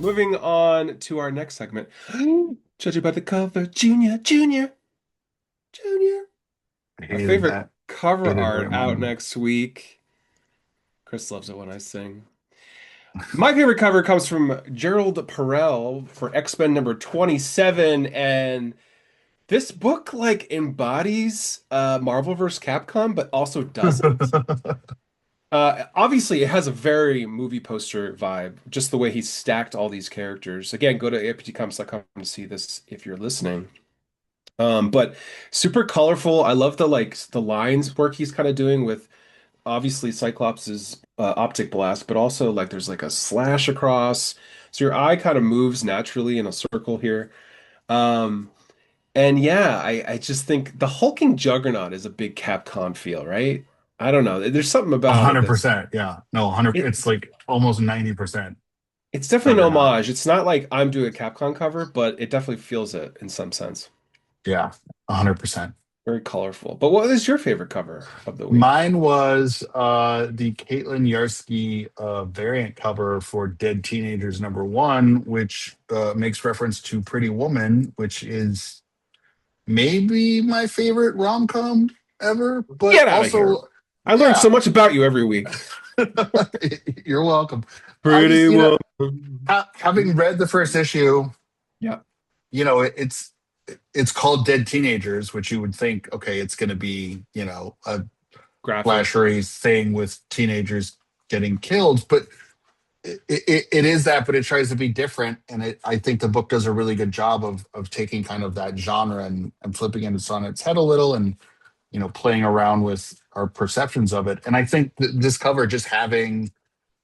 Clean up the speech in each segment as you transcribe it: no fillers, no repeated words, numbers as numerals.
moving on to our next segment. Judging by the cover, Junior. I Our hated favorite that. cover Hated art that out one. next week. Chris loves it when I sing. My favorite cover comes from Gerald Parel for X-Men number 27, and this book like embodies Marvel vs. Capcom, but also doesn't. Obviously, it has a very movie poster vibe, just the way he stacked all these characters. Again, go to AIPTcomics.com to see this if you're listening. But super colorful. I love the lines work he's kind of doing with obviously Cyclops's optic blast, but also like there's like a slash across, so your eye kind of moves naturally in a circle here. Um, and yeah, I just think the hulking juggernaut is a big Capcom feel, right? I don't know. There's something A about it hundred that's percent. Yeah. No, 100. it. It's like almost 90% It's definitely an Juggernaut. homage. It's not like I'm doing a Capcom cover, but it definitely feels it in some sense. Yeah. 100%. Very colorful. But what is your favorite cover of the week? Mine was the Caitlin Yarsky variant cover for Dead Teenagers #1, which makes reference to Pretty Woman, which is maybe my favorite rom-com ever, but Get out of here. also, I learn yeah, so much about you every week. you're welcome. I just, Pretty woman. having read the first issue, Yeah, it's called Dead Teenagers, which you would think, okay, it's going to be, a graphic. flashery thing with teenagers getting killed, but it is that, but it tries to be different, and I think the book does a really good job of taking kind of that genre and flipping it on its head a little, and playing around with our perceptions of it. And I think this cover just having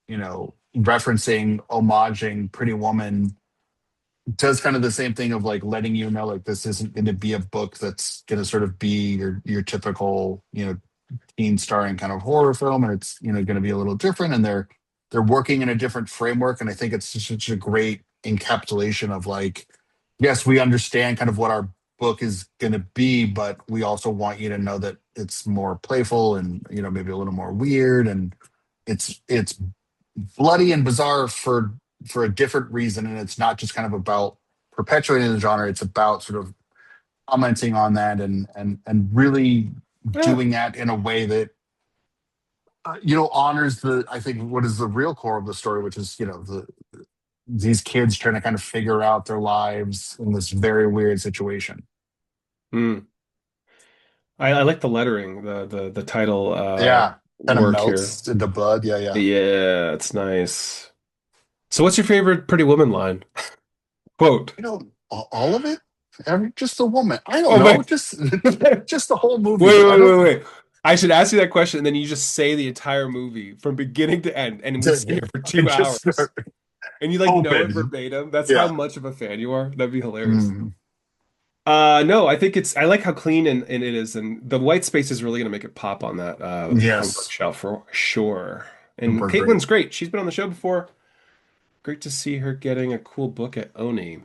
referencing, homaging Pretty Woman does kind of the same thing of like letting you know like this isn't going to be a book that's going to sort of be your typical teen starring kind of horror film, and it's going to be a little different, and they're working in a different framework. And I think it's just such a great encapsulation of like, yes, we understand kind of what our book is going to be, but we also want you to know that it's more playful and maybe a little more weird, and it's bloody and bizarre for a different reason, and it's not just kind of about perpetuating the genre. It's about sort of commenting on that, and really Yeah. doing that in a way that honors the, I think, what is the real core of the story, which is these kids trying to kind of figure out their lives in this very weird situation. Hmm. I like the lettering, the title Yeah, kind of work here. melts into blood. Yeah, yeah. Yeah, it's nice. So what's your favorite Pretty Woman line? Quote. All of it. Just the woman. I don't Oh, know. wait. Just Wait, just the whole movie. I don't. wait. I should ask you that question, and then you just say the entire movie from beginning to end, and we sit here for I two just hours, and you like know it open. verbatim. That's how Yeah. much of a fan you are. That'd be hilarious. Mm. No, I think I like how clean and it is, and the white space is really gonna make it pop on that comic book Yes. shelf for sure. And Super great. Caitlin's great. She's been on the show before. Great to see her getting a cool book at Oni.